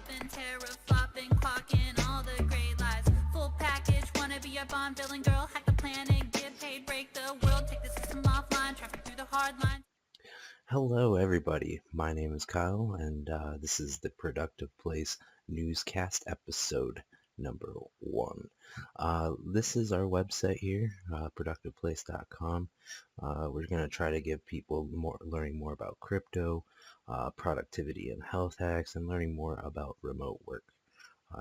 popping, teraflopping, clocking all the great lies. Full package, wanna be a bond billing girl, hack the planet, get paid, break the world, take the system offline, traffic through the hard line. Hello, everybody. My name is Kyle, and this is the Productive Place Newscast episode number 1. This is our website here, productiveplace.com. We're going to try to give people learning more about crypto, productivity and health hacks, and learning more about remote work.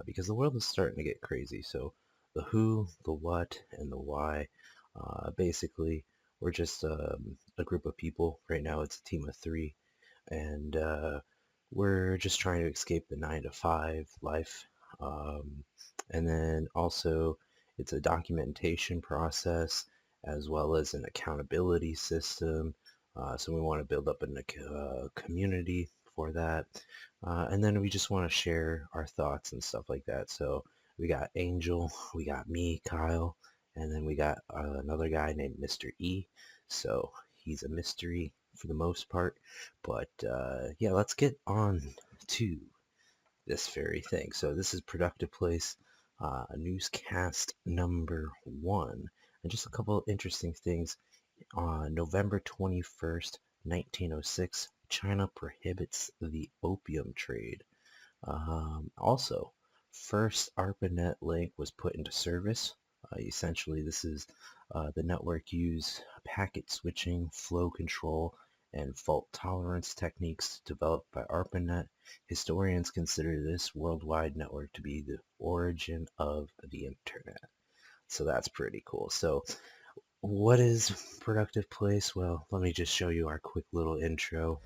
Because the world is starting to get crazy. So the who, the what, and the why, basically, we're just a group of people. Right now it's a team of 3, and we're just trying to escape the 9 to 5 life. And then also it's a documentation process as well as an accountability system. So we want to build up a community for that. And then we just want to share our thoughts and stuff like that. So we got Angel, we got me, Kyle, and then we got another guy named Mr. E. So he's a mystery for the most part. But yeah, let's get on to this very thing. So this is Productive Place newscast number 1. And just a couple of interesting things. On November 21st, 1906, China prohibits the opium trade. Also, first ARPANET link was put into service. Essentially, this is the network used packet switching, flow control, and fault tolerance techniques developed by ARPANET. Historians consider this worldwide network to be the origin of the internet. So that's pretty cool. So what is Productive Place? Well, let me just show you our quick little intro.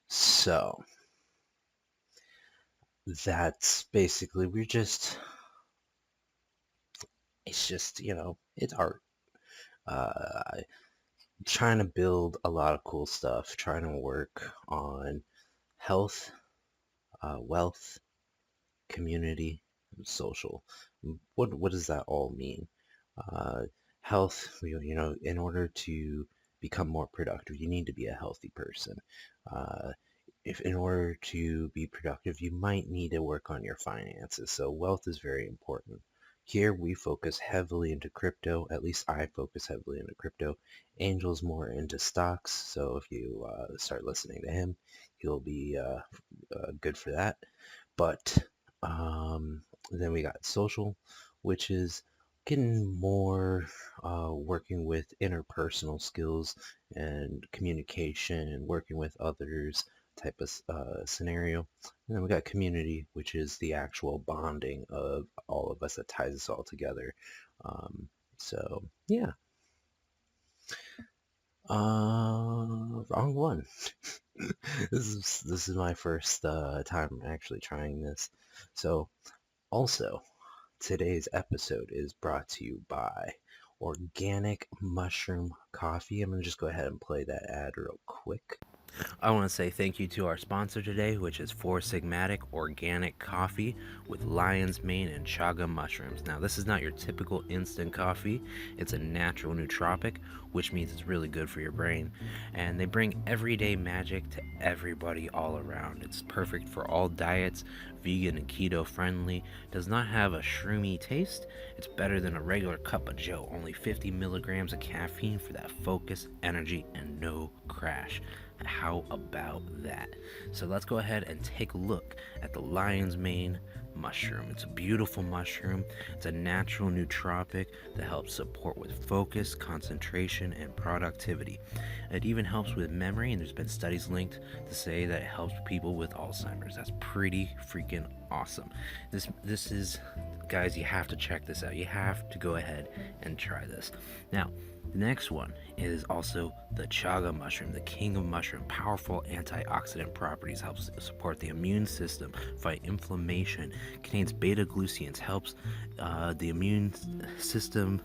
So that's basically, it's just, it's art. Trying to build a lot of cool stuff, trying to work on health, wealth, community, and social. What does that all mean? Health, in order to become more productive, you need to be a healthy person. If in order to be productive, you might need to work on your finances. So wealth is very important. Here we focus heavily into crypto. At least I focus heavily into crypto. Angel's more into stocks. So if you start listening to him, he'll be good for that. But then we got social, which is getting more working with interpersonal skills and communication and working with others type of scenario. And then we got community, which is the actual bonding of all of us that ties us all together. So yeah. Wrong one. This is my first time actually trying this. So also, today's episode is brought to you by Organic Mushroom Coffee. I'm going to just go ahead and play that ad real quick. I want to say thank you to our sponsor today, which is Four Sigmatic Organic Coffee with lion's mane and chaga mushrooms. Now, this is not your typical instant coffee. It's a natural nootropic, which means it's really good for your brain. And they bring everyday magic to everybody all around. It's perfect for all diets, vegan and keto friendly, does not have a shroomy taste. It's better than a regular cup of joe, only 50 milligrams of caffeine for that focus, energy, and no crash. How about that? So let's go ahead and take a look at the lion's mane mushroom. It's a beautiful mushroom. It's a natural nootropic that helps support with focus, concentration, and productivity. It even helps with memory, and there's been studies linked to say that it helps people with Alzheimer's. That's pretty freaking awesome. This is, guys, you have to check this out. You have to go ahead and try this. Now, the next one is also the chaga mushroom, the king of mushroom. Powerful antioxidant properties, helps support the immune system, fight inflammation, Contains beta-glucans, helps the immune system,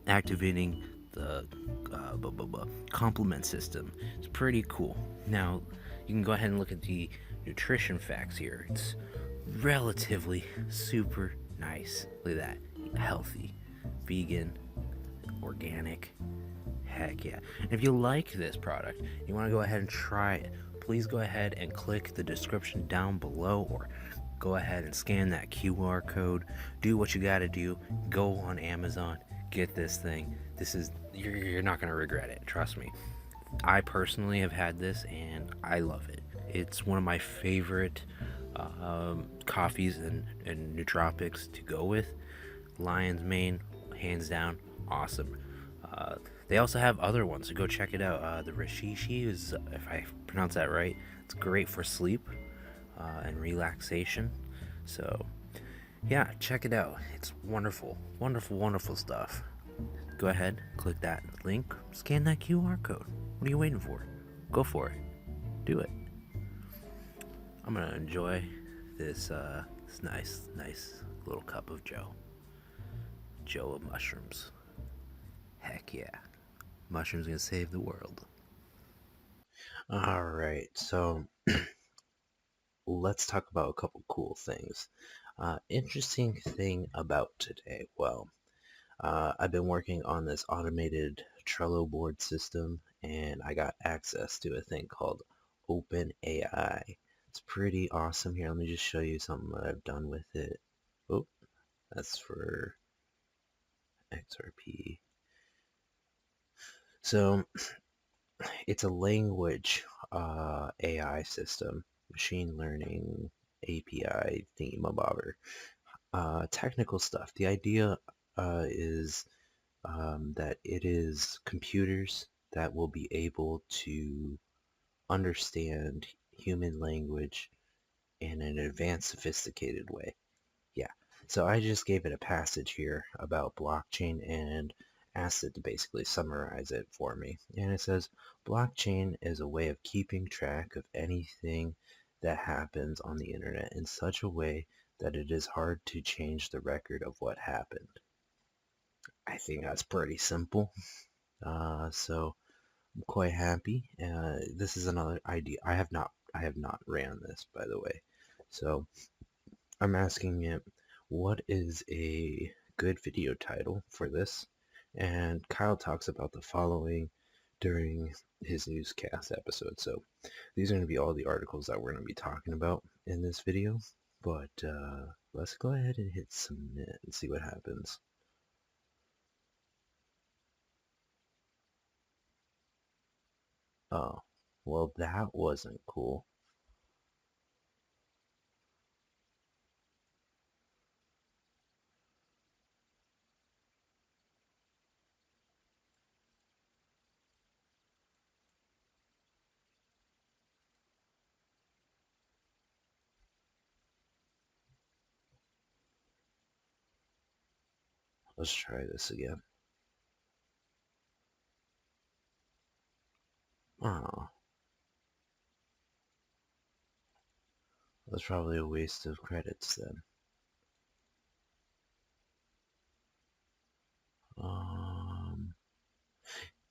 activating the complement system. It's pretty cool. Now, you can go ahead and look at the nutrition facts here. It's relatively super nice. Look at that. Healthy, vegan, organic. Heck yeah. And if you like this product, you want to go ahead and try it, please go ahead and click the description down below, or go ahead and scan that QR code. Do what you gotta do. Go on Amazon, get this thing. You're not gonna regret it, trust me. I personally have had this and I love it. It's one of my favorite coffees and nootropics to go with. Lion's Mane, hands down, awesome. They also have other ones, so go check it out. The Rishishi is, if I pronounce that right, it's great for sleep and relaxation. So, yeah, check it out. It's wonderful, wonderful, wonderful stuff. Go ahead, click that link, scan that QR code. What are you waiting for? Go for it. Do it. I'm gonna enjoy this nice little cup of Joe of mushrooms. Heck yeah. Mushrooms gonna save the world. Alright, so let's talk about a couple cool things. Interesting thing about today. Well, I've been working on this automated Trello board system, and I got access to a thing called OpenAI. It's pretty awesome. Here, let me just show you something that I've done with it. Oh, that's for XRP. So it's a language AI system, machine learning API thingamabobber. Technical stuff. The idea is that it is computers that will be able to understand human language in an advanced, sophisticated way. Yeah. So I just gave it a passage here about blockchain and asked it to basically summarize it for me. And it says, blockchain is a way of keeping track of anything that happens on the internet in such a way that it is hard to change the record of what happened. I think that's pretty simple. So I'm quite happy. This is another idea. I have not ran this, by the way. So I'm asking it, what is a good video title for this? And Kyle talks about the following during his newscast episode. So these are going to be all the articles that we're going to be talking about in this video. But let's go ahead and hit submit and see what happens. Oh, well, that wasn't cool. Let's try this again. Oh, that's probably a waste of credits then.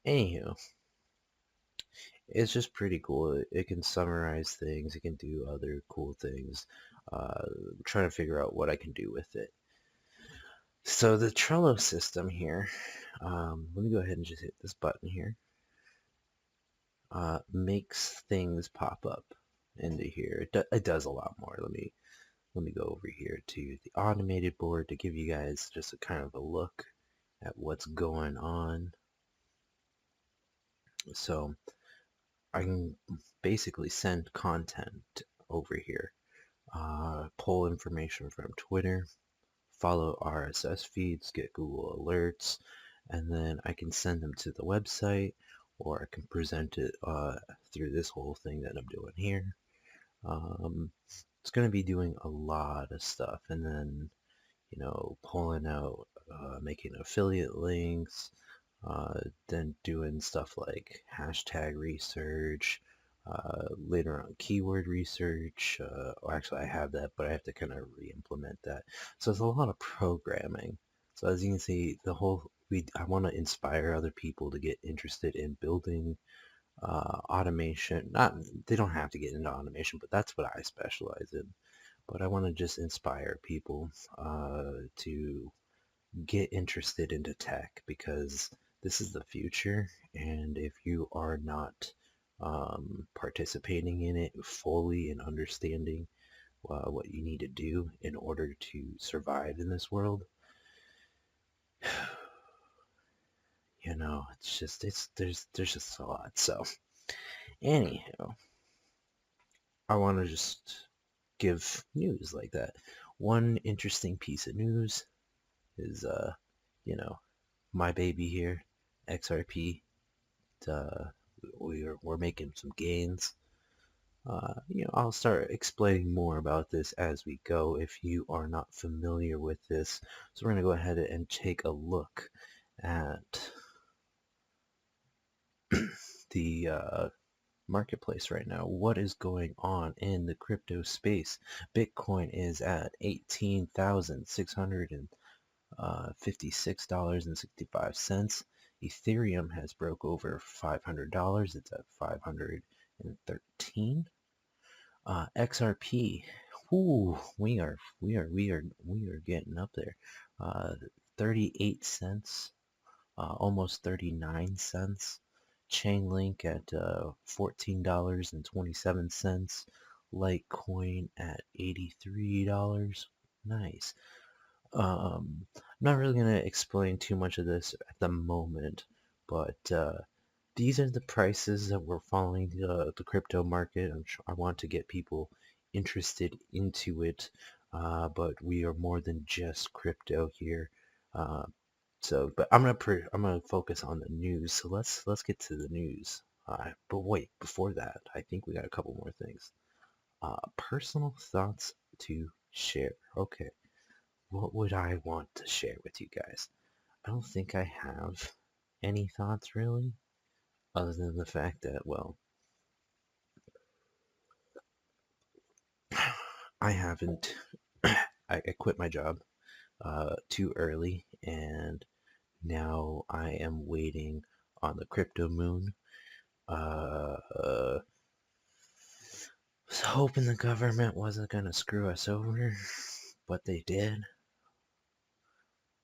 Anywho, it's just pretty cool. It can summarize things. It can do other cool things. Trying to figure out what I can do with it. So the Trello system here, let me go ahead and just hit this button here. Makes things pop up into here. It does a lot more. Let me go over here to the automated board to give you guys just a kind of a look at what's going on. So I can basically send content over here. Pull information from Twitter, follow RSS feeds, get Google alerts, and then I can send them to the website, or I can present it through this whole thing that I'm doing here. It's going to be doing a lot of stuff, and then, you know, pulling out, making affiliate links, then doing stuff like hashtag research, later on keyword research. Or actually, I have that, but I have to kind of re-implement that. So it's a lot of programming. So as you can see, I want to inspire other people to get interested in building automation. Not They don't have to get into automation, but that's what I specialize in. But I want to just inspire people to get interested into tech, because this is the future, and if you are not participating in it fully and understanding what you need to do in order to survive in this world, there's just a lot. So anyhow, I want to just give news like that. One interesting piece of news is you know my baby here, XRP. uh, we're making some gains. I'll start explaining more about this as we go if you are not familiar with this. So we're going to go ahead and take a look at the marketplace right now. What is going on in the crypto space? Bitcoin is at $18,656.65. Ethereum has broke over $500. It's at 513. XRP. Ooh, we are getting up there. 38 cents, almost 39 cents. Chainlink at $14.27. Litecoin at $83. Nice. I'm not really going to explain too much of this at the moment, but these are the prices that we're following the crypto market. I want to get people interested into it, but we are more than just crypto here. Uh, but I'm gonna focus on the news. So let's get to the news. But wait, before that, I think we got a couple more things. Personal thoughts to share. Okay, what would I want to share with you guys? I don't think I have any thoughts really, other than the fact that, well, I haven't. I quit my job too early, and now I am waiting on the crypto moon. Was hoping the government wasn't gonna screw us over, but they did.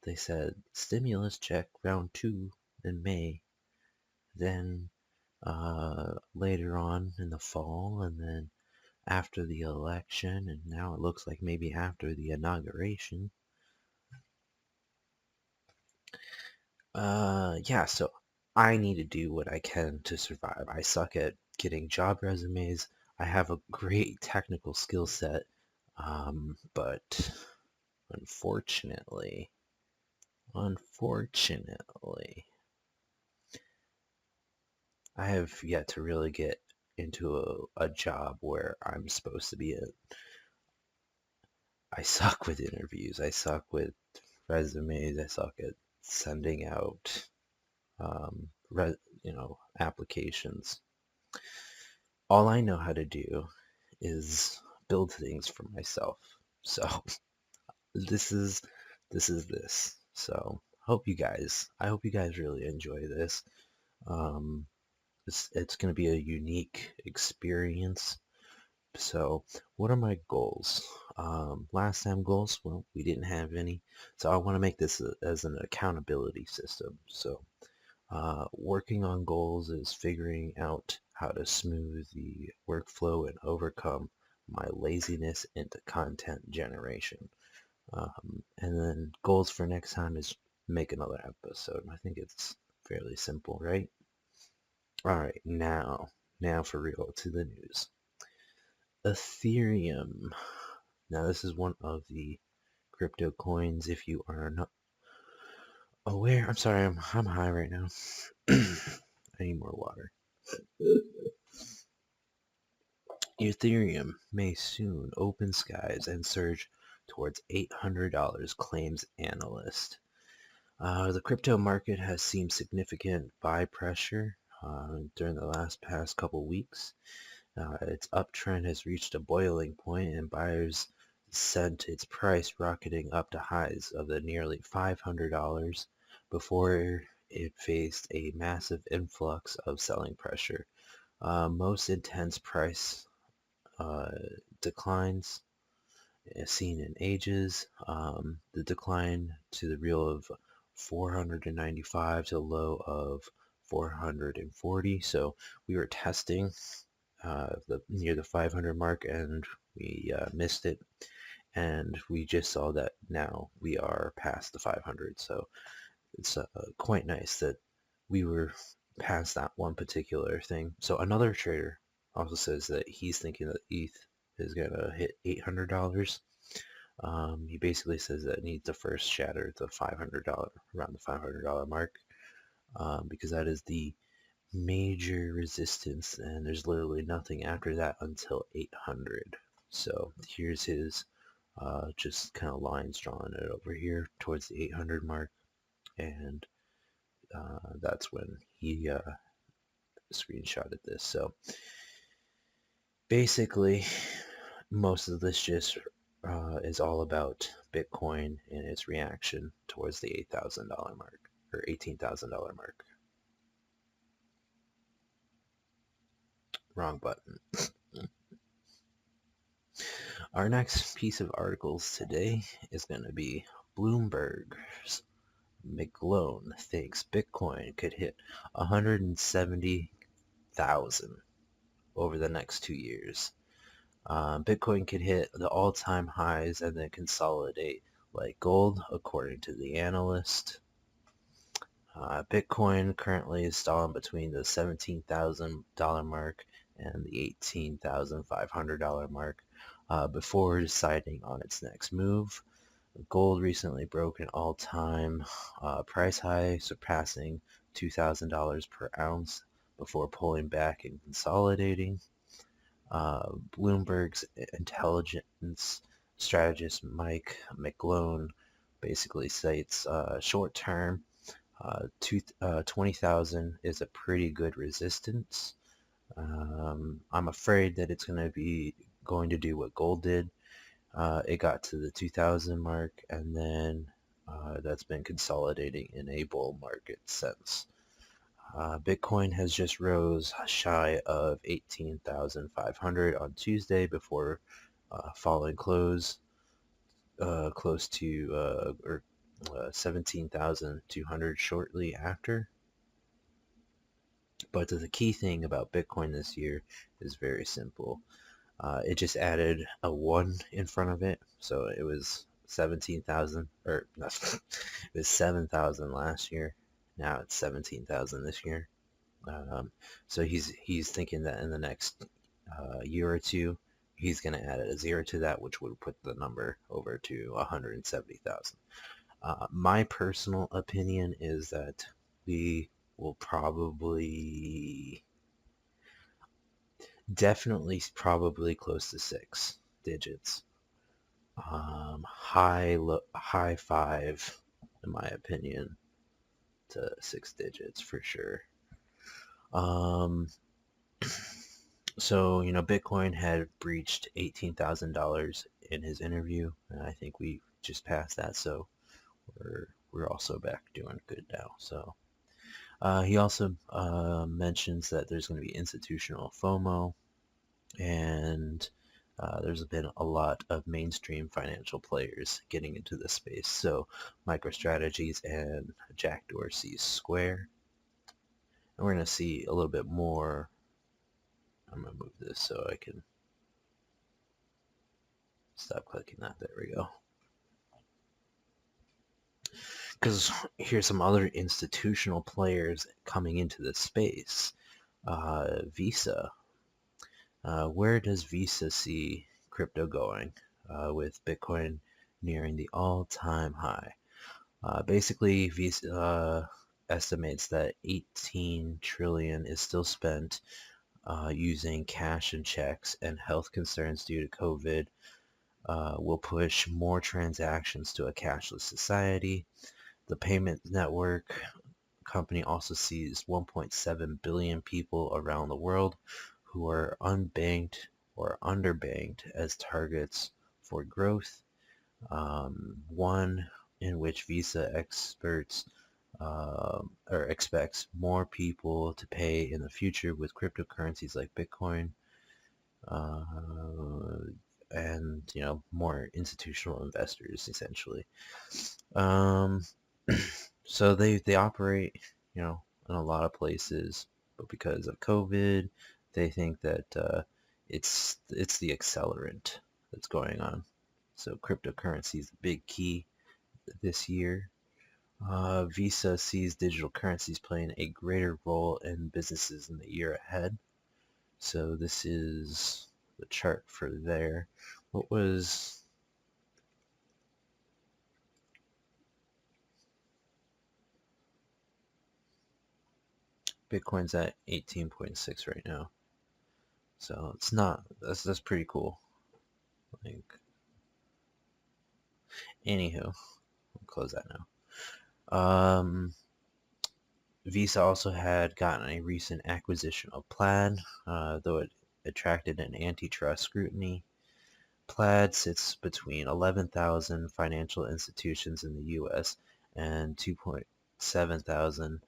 They said stimulus check round 2 in May, then later on in the fall, and then after the election, and now it looks like maybe after the inauguration. Yeah, so I need to do what I can to survive. I suck at getting job resumes. I have a great technical skill set, but unfortunately, unfortunately, I have yet to really get into a job where I'm supposed to be in. I suck with interviews. I suck with resumes. I suck at sending out, applications. All I know how to do is build things for myself. So this is this. So I hope you guys really enjoy this. Um, it's going to be a unique experience. So what are my goals? Last time goals, well, we didn't have any. So I want to make this as an accountability system. So working on goals is figuring out how to smooth the workflow and overcome my laziness into content generation. And then goals for next time is make another episode. I think it's fairly simple, right? All right, now for real, to the news. Ethereum. Now this is one of the crypto coins. If you are not aware, I'm sorry, I'm high right now. I need more water. Ethereum may soon open skies and surge towards $800, claims analyst. The crypto market has seen significant buy pressure during the past couple weeks. Its uptrend has reached a boiling point, and buyers sent its price rocketing up to highs of the nearly $500 before it faced a massive influx of selling pressure. Most intense price uh, declines seen in ages. The decline to the real of 495 to the low of 440. So we were testing near the 500 mark, and we missed it. And we just saw that now we are past the 500. So it's quite nice that we were past that one particular thing. So another trader also says that he's thinking that ETH is going to hit $800. He basically says that it needs to first shatter the $500, around the $500 mark, because that is the major resistance, and there's literally nothing after that until 800. So here's his just kind of lines drawn it over here towards the 800 mark, and that's when he screenshotted this. So basically, most of this just is all about Bitcoin and its reaction towards the $8,000 mark, or $18,000 mark. Wrong button. Our next piece of articles today is going to be Bloomberg's McGlone thinks Bitcoin could hit 170,000 over the next 2 years. Bitcoin could hit the all-time highs and then consolidate like gold, according to the analyst. Bitcoin currently is stalling between the $17,000 mark and the $18,500 mark before deciding on its next move. Gold recently broke an all-time price high, surpassing $2,000 per ounce before pulling back and consolidating. Bloomberg's intelligence strategist Mike McGlone basically cites short-term 20,000 is a pretty good resistance. I'm afraid that it's going to do what gold did. It got to the 2,000 mark, and then that's been consolidating in a bull market since. Bitcoin has just rose shy of 18,500 on Tuesday before falling close to 17,200 shortly after. But the key thing about Bitcoin this year is very simple. It just added a 1 in front of it, so it was 17,000, or it was 7,000 last year. Now it's 17,000 this year. So he's thinking that in the next year or two, he's going to add a 0 to that, which would put the number over to 170,000. My personal opinion is that we will definitely close to 6 digits. High 5, in my opinion, to 6 digits for sure. So, Bitcoin had breached $18,000 in his interview, and I think we just passed that, so we're also back doing good now. So he also mentions that there's going to be institutional FOMO, and there's been a lot of mainstream financial players getting into the space. So MicroStrategies and Jack Dorsey's Square. And we're going to see a little bit more. I'm going to move this so I can stop clicking that. There we go. Because here's some other institutional players coming into the space. Visa. Where does Visa see crypto going with Bitcoin nearing the all-time high? Basically, Visa estimates that 18 trillion is still spent using cash and checks, and health concerns due to COVID will push more transactions to a cashless society. The payment network company also sees 1.7 billion people around the world who are unbanked or underbanked as targets for growth. One in which Visa expects more people to pay in the future with cryptocurrencies like Bitcoin, uh, and more institutional investors essentially. Um, so they operate, in a lot of places, but because of COVID, they think that it's the accelerant that's going on. So cryptocurrency is the big key this year. Visa sees digital currencies playing a greater role in businesses in the year ahead. So this is the chart for there. What was Bitcoin's at 18.6 right now. So it's not, that's pretty cool. Like, anywho, I'll close that now. Visa also had gotten a recent acquisition of Plaid, though it attracted an antitrust scrutiny. Plaid sits between 11,000 financial institutions in the U.S. and 2.7 thousand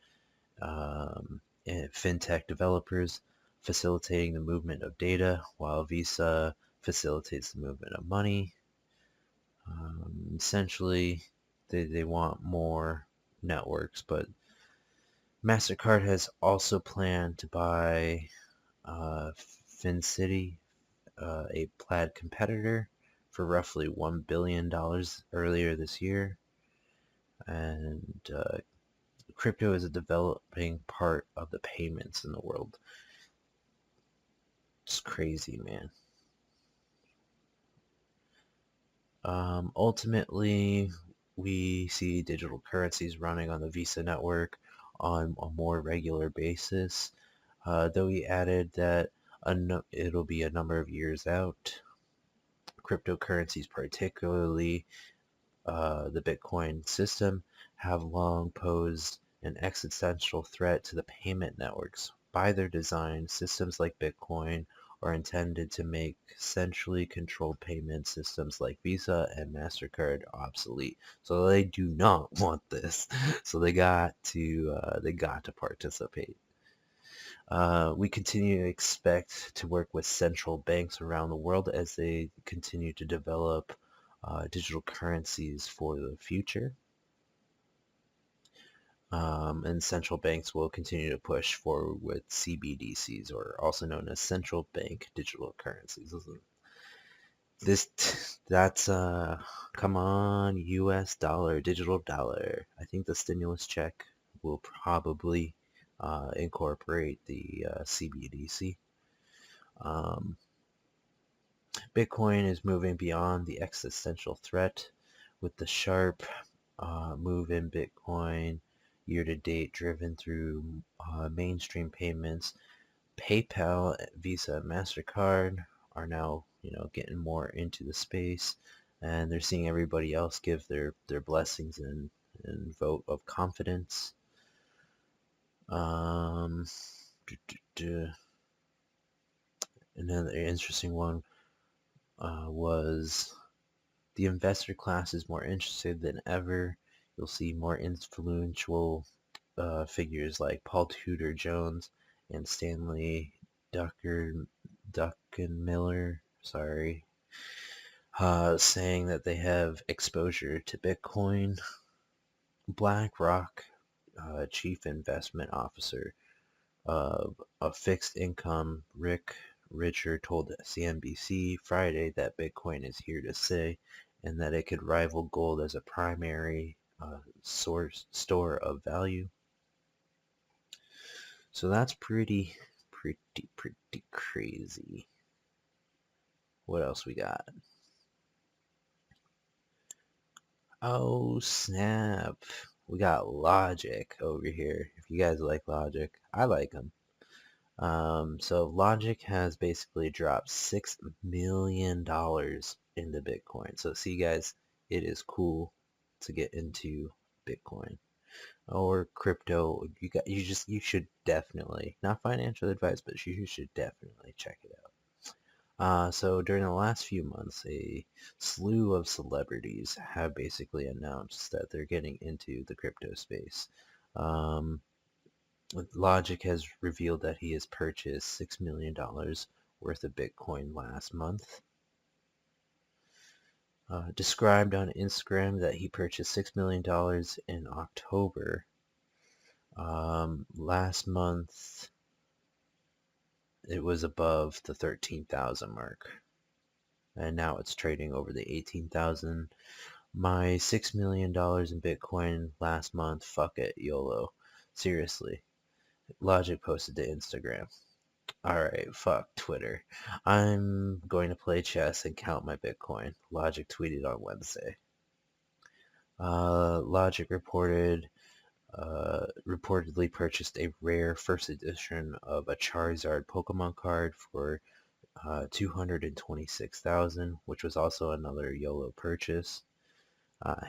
fintech developers, facilitating the movement of data, while Visa facilitates the movement of money. Essentially, they want more networks, but MasterCard has also planned to buy FinCity, a Plaid competitor, for roughly $1 billion earlier this year. And crypto is a developing part of the payments in the world. It's crazy, man. Ultimately, we see digital currencies running on the Visa network on a more regular basis, though he added that it'll be a number of years out. Cryptocurrencies, particularly the Bitcoin system, have long posed an existential threat to the payment networks. By their design, systems like Bitcoin are intended to make centrally controlled payment systems like Visa and MasterCard obsolete. So they do not want this. So they got to participate. We continue to expect to work with central banks around the world as they continue to develop digital currencies for the future. And central banks will continue to push forward with CBDCs, or also known as central bank digital currencies. That's come on, US dollar, digital dollar. I think the stimulus check will probably incorporate the CBDC. Bitcoin is moving beyond the existential threat with the sharp move in Bitcoin year to date driven through mainstream payments. PayPal, Visa, and MasterCard are now, getting more into the space, and they're seeing everybody else give their blessings and vote of confidence. Another interesting one was the investor class is more interested than ever. You'll see more influential figures like Paul Tudor Jones and Stanley Druckenmiller, saying that they have exposure to Bitcoin. BlackRock Chief Investment Officer of Fixed Income Rick Richard told CNBC Friday that Bitcoin is here to stay and that it could rival gold as a primary store of value. So that's pretty crazy. What else we got? Oh, snap. We got Logic over here. If you guys like Logic, I like them. So Logic has basically dropped $6 million into Bitcoin. So see guys, it is cool to get into Bitcoin. or crypto, you should definitely, not financial advice, but you should definitely check it out. So during the last few months, a slew of celebrities have basically announced that they're getting into the crypto space. Um, Logic has revealed that he has purchased $6 million worth of Bitcoin last month. Described on Instagram that he purchased $6 million in October. Last month, it was above the 13,000 mark, and now it's trading over the 18,000. My $6 million in Bitcoin last month, fuck it, YOLO. Seriously. Logic posted to Instagram. Alright, fuck Twitter. I'm going to play chess and count my Bitcoin. Logic tweeted on Wednesday. Logic reportedly purchased a rare first edition of a Charizard Pokemon card for 226,000, which was also another YOLO purchase.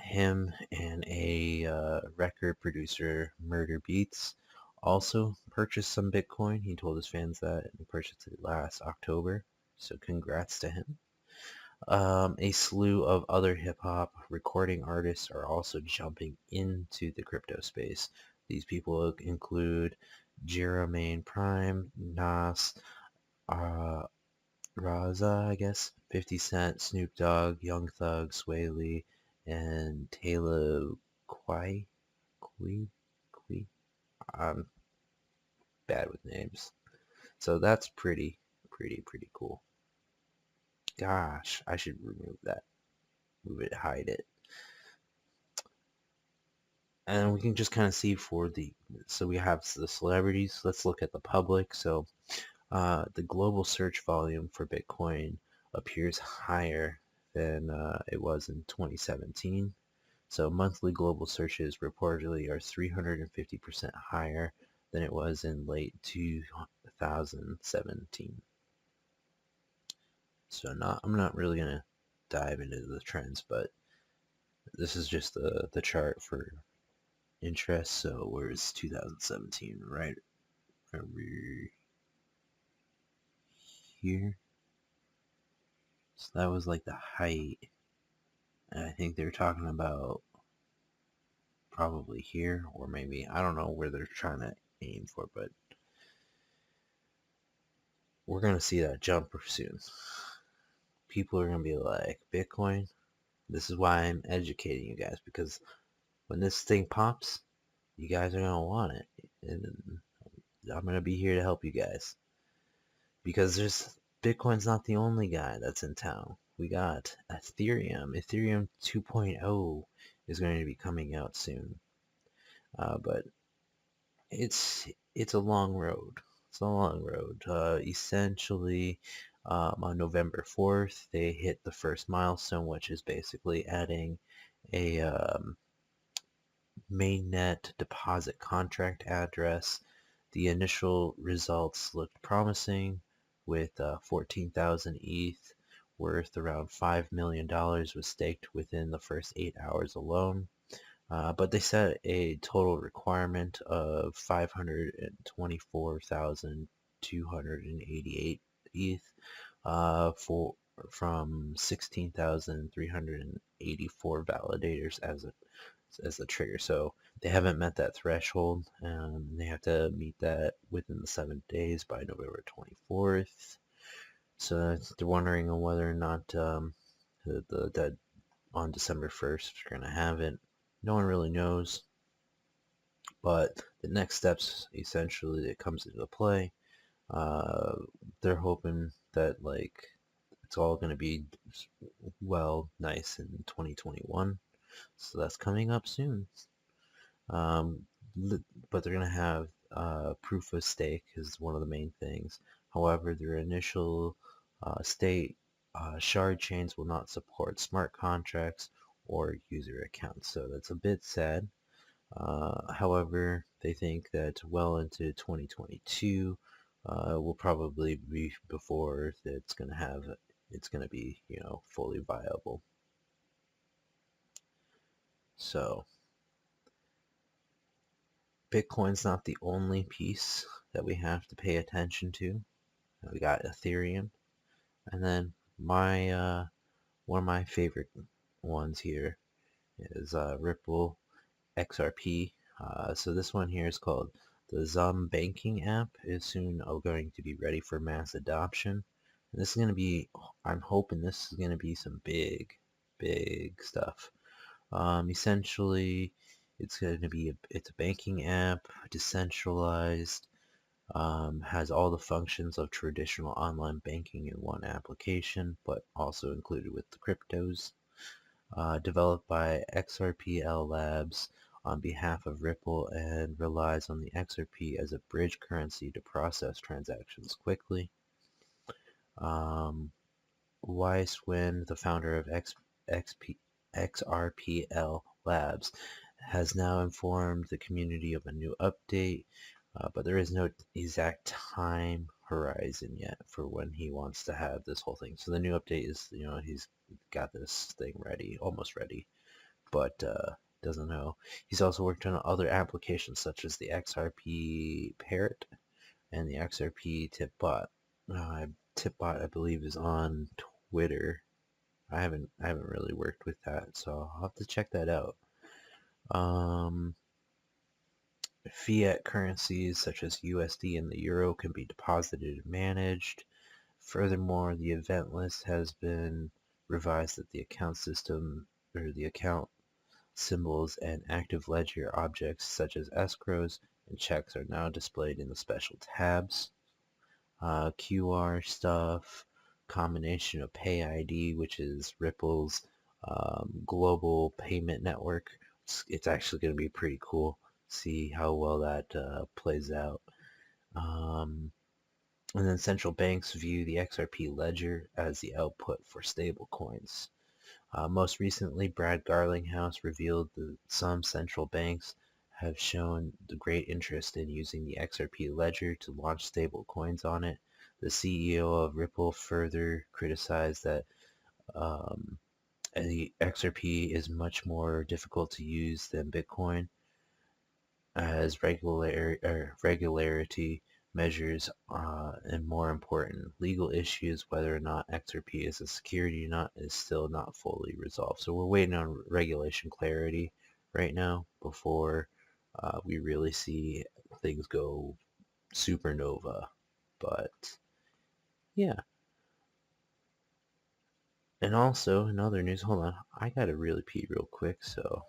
Him and a record producer, Murder Beats, also purchased some Bitcoin. He told his fans that he purchased it last October, so congrats to him. A slew of other hip-hop recording artists are also jumping into the crypto space. These people include Jermaine Prime, Nas, Raza, I guess, 50 Cent, Snoop Dogg, Young Thug, Sway Lee, and Taylor Kwai. Kui? I'm bad with names. So that's pretty cool. Gosh, I should remove that. Move it, hide it. And we can just kind of see so we have the celebrities. Let's look at the public. So the global search volume for Bitcoin appears higher than it was in 2017. So monthly global searches reportedly are 350% higher than it was in late 2017. So I'm not really going to dive into the trends, but this is just the chart for interest. So where's 2017? Right over here. So that was like the height. And I think they're talking about probably here, or maybe, I don't know where they're trying to aim for, but we're going to see that jump soon. People are going to be like, Bitcoin? This is why I'm educating you guys, because when this thing pops, you guys are going to want it. And I'm going to be here to help you guys. Because Bitcoin's not the only guy that's in town. We got Ethereum. Ethereum 2.0 is going to be coming out soon. But it's a long road. It's a long road. Essentially, on November 4th, they hit the first milestone, which is basically adding a mainnet deposit contract address. The initial results looked promising, with 14,000 ETH worth around $5 million was staked within the first 8 hours alone. But they set a total requirement of 524,288 ETH from 16,384 validators as the trigger. So they haven't met that threshold. They have to meet that within the 7 days by November 24th. So they're wondering on whether or not that on December 1st they're going to have it. No one really knows. But the next steps, essentially, it comes into play. They're hoping that like it's all going to be nice in 2021. So that's coming up soon. But they're going to have proof of stake is one of the main things. However, their initial state shard chains will not support smart contracts or user accounts. So that's a bit sad. However, they think that well into 2022 will probably be before it's going to be, fully viable. So Bitcoin's not the only piece that we have to pay attention to. We got Ethereum, and then my one of my favorite ones here is Ripple XRP. So this one here is called the Zum Banking app. Is soon going to be ready for mass adoption. And this is going to be, I'm hoping this is going to be some big stuff. Essentially, it's going to be it's a banking app, decentralized, has all the functions of traditional online banking in one application, but also included with the cryptos. Developed by XRPL Labs on behalf of Ripple and relies on the XRP as a bridge currency to process transactions quickly. Weiss Wynn, the founder of XRPL Labs, has now informed the community of a new update, but there is no exact time horizon yet for when he wants to have this whole thing. So the new update is, he's got this thing ready, almost ready, but doesn't know. He's also worked on other applications such as the XRP Parrot and the XRP Tipbot. Tipbot, I believe, is on Twitter. I haven't really worked with that, so I'll have to check that out. Fiat currencies such as USD and the euro can be deposited and managed. Furthermore, the event list has been revised that the account system or the account symbols and active ledger objects such as escrows and checks are now displayed in the special tabs. QR stuff, combination of Pay ID, which is Ripple's global payment network. It's actually going to be pretty cool. See how well that plays out. And then central banks view the XRP ledger as the output for stable coins. Most recently, Brad Garlinghouse revealed that some central banks have shown the great interest in using the XRP ledger to launch stable coins on it. The CEO of Ripple further criticized that the XRP is much more difficult to use than Bitcoin, as regularity measures and more important legal issues whether or not XRP is a security or not is still not fully resolved. So we're waiting on regulation clarity right now before we really see things go supernova. But yeah. And also in other news, hold on, I gotta really pee real quick, so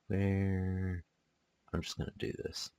where I'm just gonna do this.